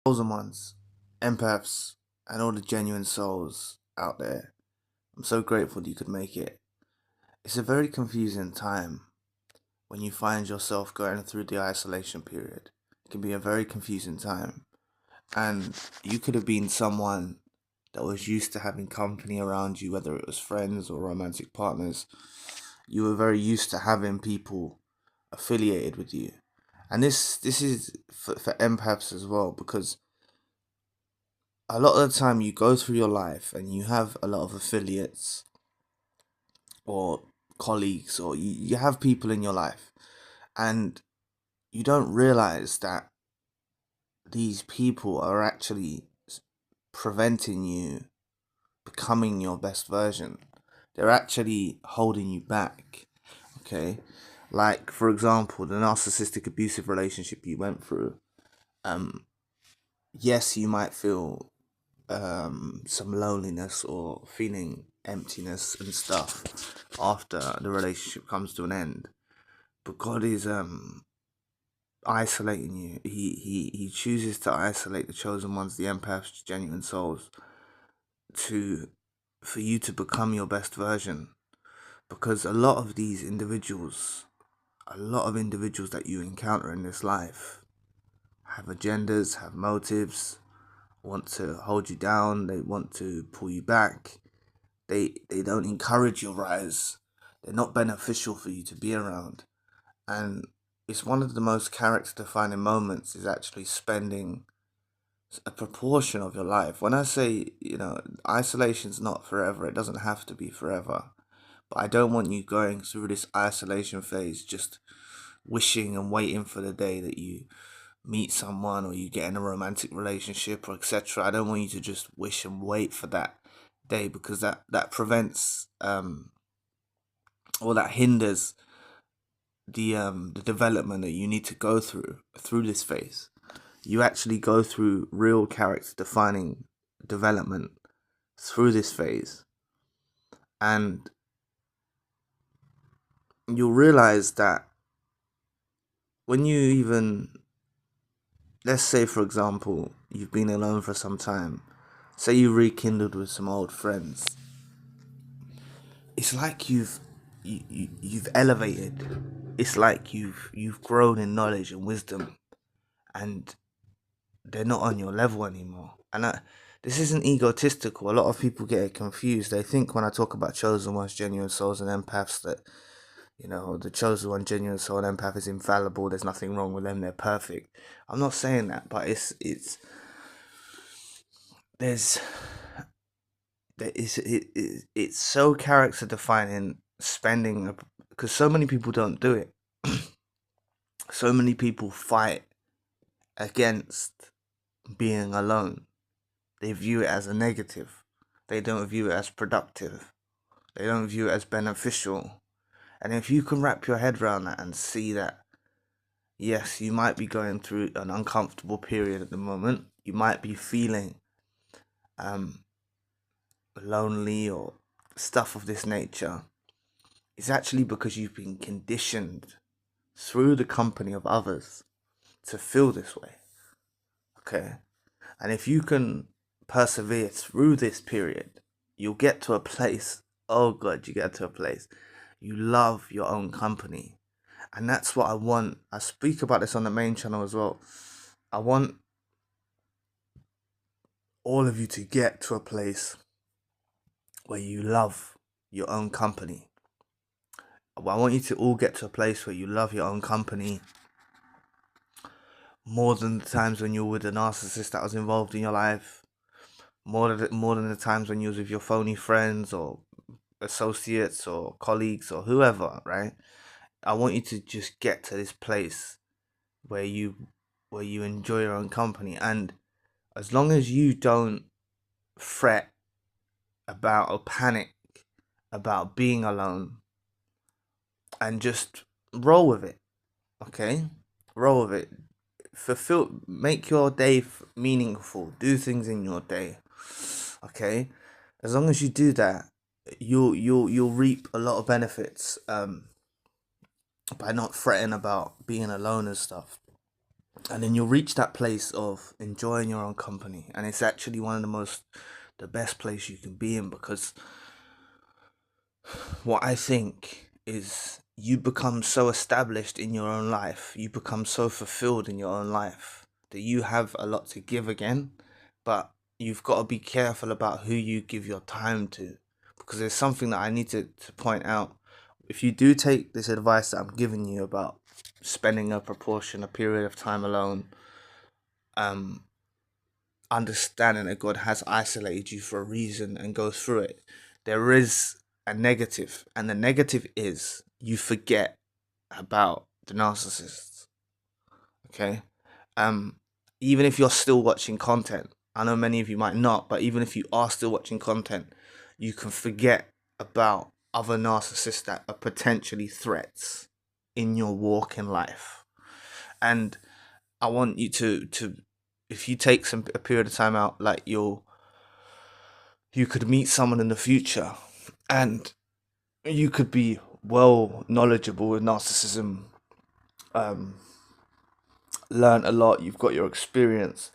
chosen ones, empaths, and all the genuine souls out there. I'm so grateful that you could make it. It's a very confusing time when you find yourself going through the isolation period. It can be a very confusing time. And you could have been someone that was used to having company around you, whether it was friends or romantic partners. You were very used to having people affiliated with you. And this is for empaths as well, because a lot of the time you go through your life and you have a lot of affiliates or colleagues, or you have people in your life, and you don't realize that these people are actually preventing you becoming your best version. They're actually holding you back. Okay, like for example, the narcissistic abusive relationship you went through. Yes, you might feel some loneliness or feeling emptiness and stuff after the relationship comes to an end, but God is isolating you. He chooses to isolate the chosen ones, the empaths, genuine souls, to for you to become your best version. Because a lot of individuals that you encounter in this life have agendas, have motives, want to hold you down, they want to pull you back. They don't encourage your rise. They're not beneficial for you to be around. And it's one of the most character defining moments is actually spending a proportion of your life. When I say, isolation's not forever, it doesn't have to be forever. But I don't want you going through this isolation phase just wishing and waiting for the day that you meet someone or you get in a romantic relationship or etc. I don't want you to just wish and wait for that day, because that prevents or that hinders the development that you need to go through this phase. You actually go through real character defining development through this phase, and you'll realize that when you even, let's say for example, you've been alone for some time, say you rekindled with some old friends, it's like you've elevated. It's like you've grown in knowledge and wisdom, and they're not on your level anymore. And this isn't egotistical. A lot of people get it confused. They think when I talk about chosen ones, genuine souls, and empaths that the chosen one, genuine soul, and empath is infallible. There's nothing wrong with them. They're perfect. I'm not saying that, but there's it's so character defining spending, because so many people don't do it. So many people fight against being alone. They view it as a negative. They don't view it as productive. They don't view it as beneficial. And if you can wrap your head around that and see that, yes, you might be going through an uncomfortable period at the moment. You might be feeling lonely or stuff of this nature. It's actually because you've been conditioned through the company of others to feel this way. Okay? And if you can persevere through this period, you'll get to a place. Oh God, you get to a place. You love your own company. And that's what I want. I speak about this on the main channel as well. I want all of you to get to a place where you love your own company. I want you to all get to a place where you love your own company more than the times when you were with a narcissist that was involved in your life, more than the times when you was with your phony friends or associates or colleagues or whoever, right? I want you to just get to this place where you enjoy your own company. And as long as you don't fret about or panic about being alone, and just roll with it, okay? Roll with it. Make your day meaningful. Do things in your day, okay? As long as you do that, you'll reap a lot of benefits by not fretting about being alone and stuff. And then you'll reach that place of enjoying your own company, and it's actually one of the best place you can be in, because what I think is you become so established in your own life, you become so fulfilled in your own life that you have a lot to give again, but you've got to be careful about who you give your time to, because there's something that I need to point out. If you do take this advice that I'm giving you about spending a period of time alone, um, understanding that God has isolated you for a reason and go through it, there is a negative, and the negative is you forget about the narcissists. Okay, um, even if you're still watching content, I know many of you might not, but even if you are still watching content, you can forget about other narcissists that are potentially threats in your walk in life. And I want you to if you take a period of time out, like you could meet someone in the future, and you could be well knowledgeable with narcissism, um, learn a lot, you've got your experience,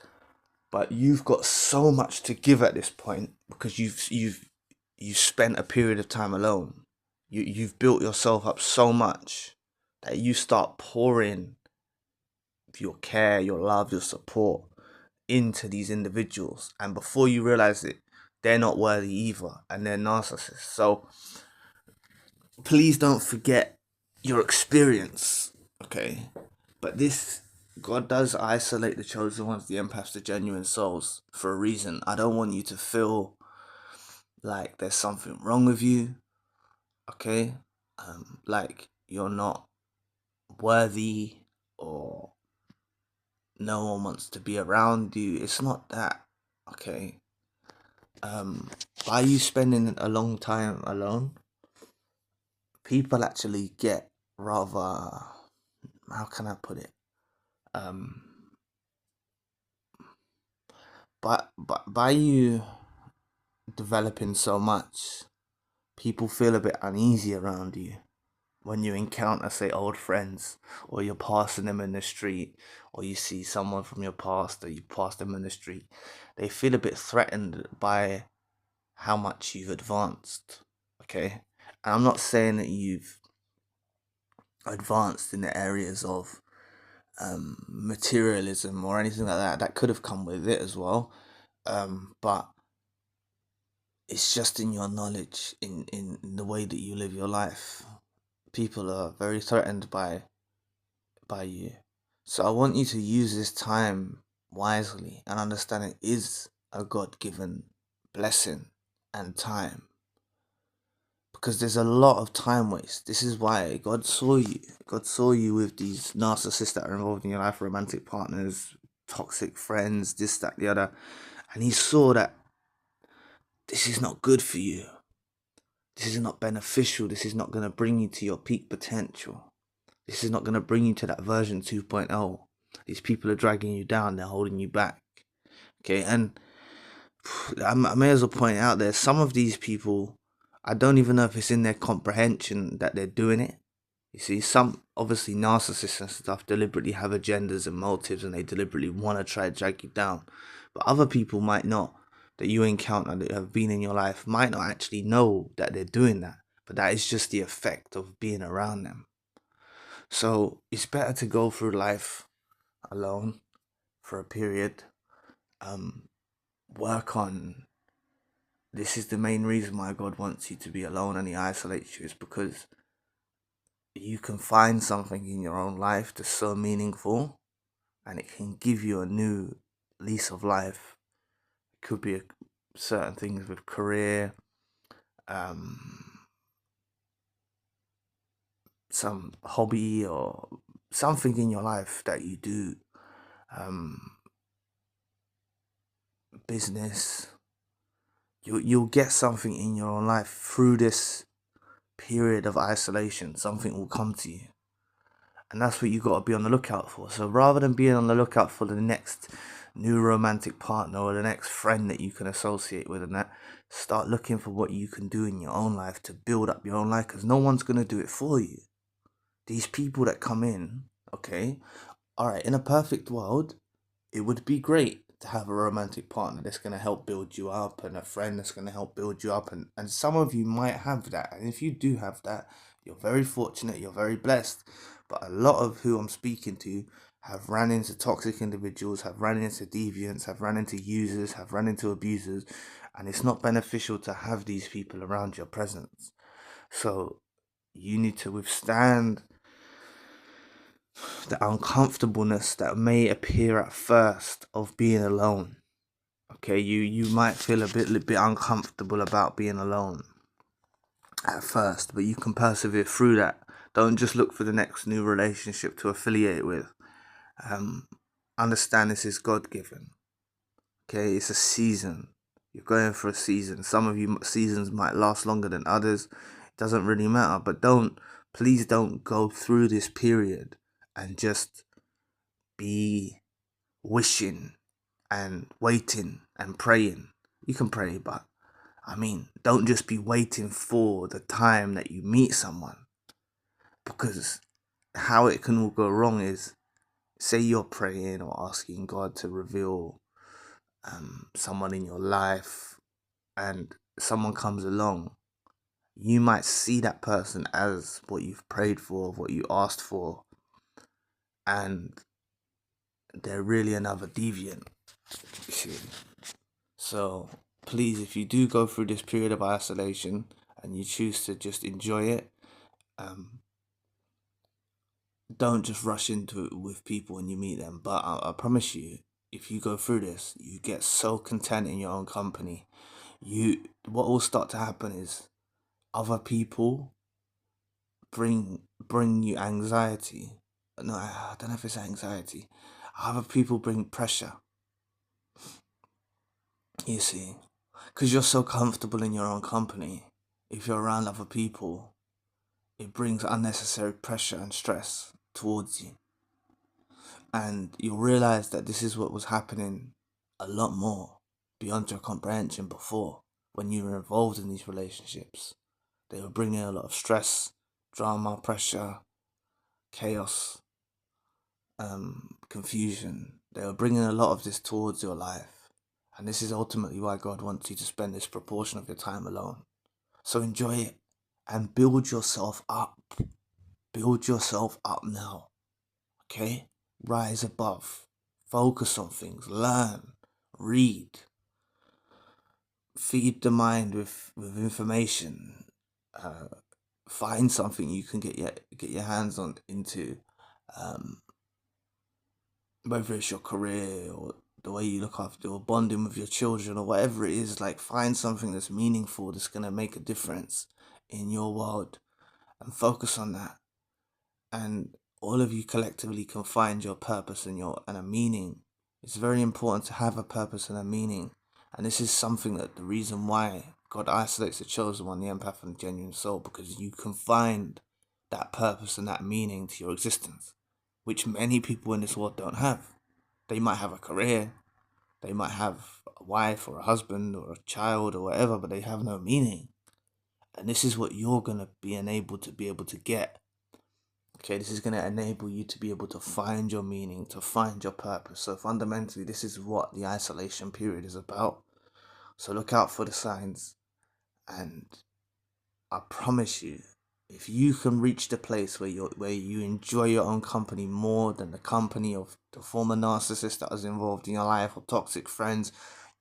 but you've got so much to give at this point because you've spent a period of time alone. You've built yourself up so much that you start pouring your care, your love, your support into these individuals, and before you realize it, they're not worthy either, and they're narcissists. So please don't forget your experience, okay? But this, God does isolate the chosen ones, the empaths, the genuine souls, for a reason. I don't want you to feel like there's something wrong with you, okay? Like you're not worthy, or no one wants to be around you. It's not that, okay? By you spending a long time alone, people actually get rather, how can I put it? Um, but by you developing so much, people feel a bit uneasy around you when you encounter, say, old friends, or you're passing them in the street, or you see someone from your past, or you pass them in the street. They feel a bit threatened by how much you've advanced, okay? And I'm not saying that you've advanced in the areas of materialism or anything like that. That could have come with it as well, but it's just in your knowledge, in the way that you live your life. People are very threatened by you. So I want you to use this time wisely and understand it is a God-given blessing and time, because there's a lot of time waste. This is why God saw you. God saw you with these narcissists that are involved in your life, romantic partners, toxic friends, this, that, the other. And he saw that this is not good for you. This is not beneficial. This is not going to bring you to your peak potential. This is not going to bring you to that version 2.0. These people are dragging you down. They're holding you back. Okay, and I may as well point out there, some of these people, I don't even know if it's in their comprehension that they're doing it. You see, some, obviously, narcissists and stuff deliberately have agendas and motives, and they deliberately want to try to drag you down. But other people might not, that you encounter, that have been in your life, might not actually know that they're doing that. But that is just the effect of being around them. So it's better to go through life alone for a period. Work on, this is the main reason why God wants you to be alone and he isolates you, is because you can find something in your own life that's so meaningful, and it can give you a new lease of life. It could be certain things with career, some hobby, or something in your life that you do, business. You'll get something in your own life through this period of isolation. Something will come to you, and that's what you got to be on the lookout for. So rather than being on the lookout for the next new romantic partner or the next friend that you can associate with, and that, start looking for what you can do in your own life to build up your own life, because no one's going to do it for you. These people that come in, okay, Alright, in a perfect world, it would be great to have a romantic partner that's going to help build you up, and a friend that's going to help build you up. And some of you might have that. And if you do have that, you're very fortunate, you're very blessed. But a lot of who I'm speaking to have ran into toxic individuals, have ran into deviants, have run into users, have run into abusers. And it's not beneficial to have these people around your presence. So you need to withstand the uncomfortableness that may appear at first of being alone. Okay, you might feel a bit uncomfortable about being alone at first, but you can persevere through that. Don't just look for the next new relationship to affiliate with. Um, Understand this is God given. Okay, it's a season. You're going for a season. Some of you seasons might last longer than others. It doesn't really matter. But please don't go through this period and just be wishing and waiting and praying. You can pray, but I mean, don't just be waiting for the time that you meet someone, because how it can all go wrong is, say you're praying or asking God to reveal someone in your life, and someone comes along. You might see that person as what you've prayed for, what you asked for, and they're really another deviant. So please, if you do go through this period of isolation and you choose to just enjoy it, don't just rush into it with people when you meet them. But I promise you, if you go through this, you get so content in your own company. What will start to happen is other people bring you anxiety. No, I don't know if it's anxiety. Other people bring pressure. You see, because you're so comfortable in your own company. If you're around other people, it brings unnecessary pressure and stress towards you. And you'll realize that this is what was happening a lot more beyond your comprehension before, when you were involved in these relationships. They were bringing a lot of stress, drama, pressure, chaos, confusion. They were bringing a lot of this towards your life. And this is ultimately why God wants you to spend this proportion of your time alone. So enjoy it and build yourself up. Build yourself up now. Okay? Rise above. Focus on things. Learn. Read. Feed the mind with information. Find something you can get your hands on into. Whether it's your career or the way you look after or bonding with your children or whatever it is, like, find something that's meaningful, that's going to make a difference in your world, and focus on that. And all of you collectively can find your purpose and a meaning. It's very important to have a purpose and a meaning. And this is something that the reason why God isolates the chosen one, the empath and the genuine soul, because you can find that purpose and that meaning to your existence, which many people in this world don't have. They might have a career, they might have a wife or a husband or a child or whatever, but they have no meaning. And this is what you're going to be able to get. Okay, this is going to enable you to be able to find your meaning, to find your purpose. So fundamentally, this is what the isolation period is about. So look out for the signs. And I promise you, if you can reach the place where you enjoy your own company more than the company of the former narcissist that was involved in your life, or toxic friends,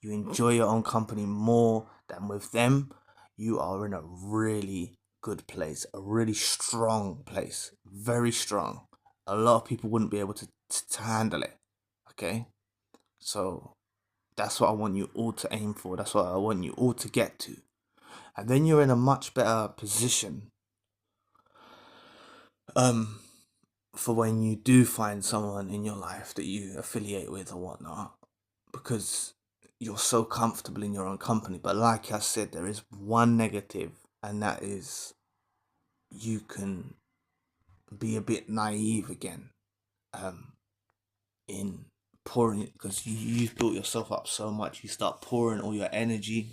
you enjoy your own company more than with them, you are in a really good place, a really strong place, very strong. A lot of people wouldn't be able to handle it. Okay, so that's what I want you all to aim for. That's what I want you all to get to. And then you're in a much better position for when you do find someone in your life that you affiliate with or whatnot, because you're so comfortable in your own company. But like I said, there is one negative, and that is you can be a bit naive again in pouring, because you've built yourself up so much. You start pouring all your energy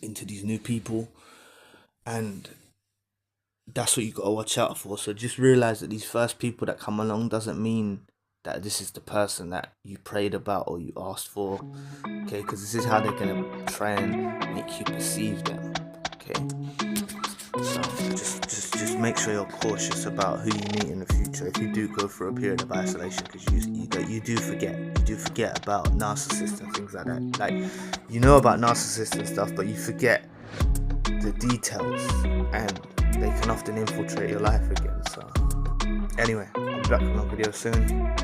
into these new people, and that's what you got to watch out for. So just realize that these first people that come along doesn't mean that this is the person that you prayed about or you asked for, okay? Because this is how they're gonna try and make you perceive them, okay? So just make sure you're cautious about who you meet in the future if you do go through a period of isolation, because you do forget about narcissists and things like that. Like, you know about narcissists and stuff, but you forget the details, and they can often infiltrate your life again. So anyway, I'll be back with another video soon.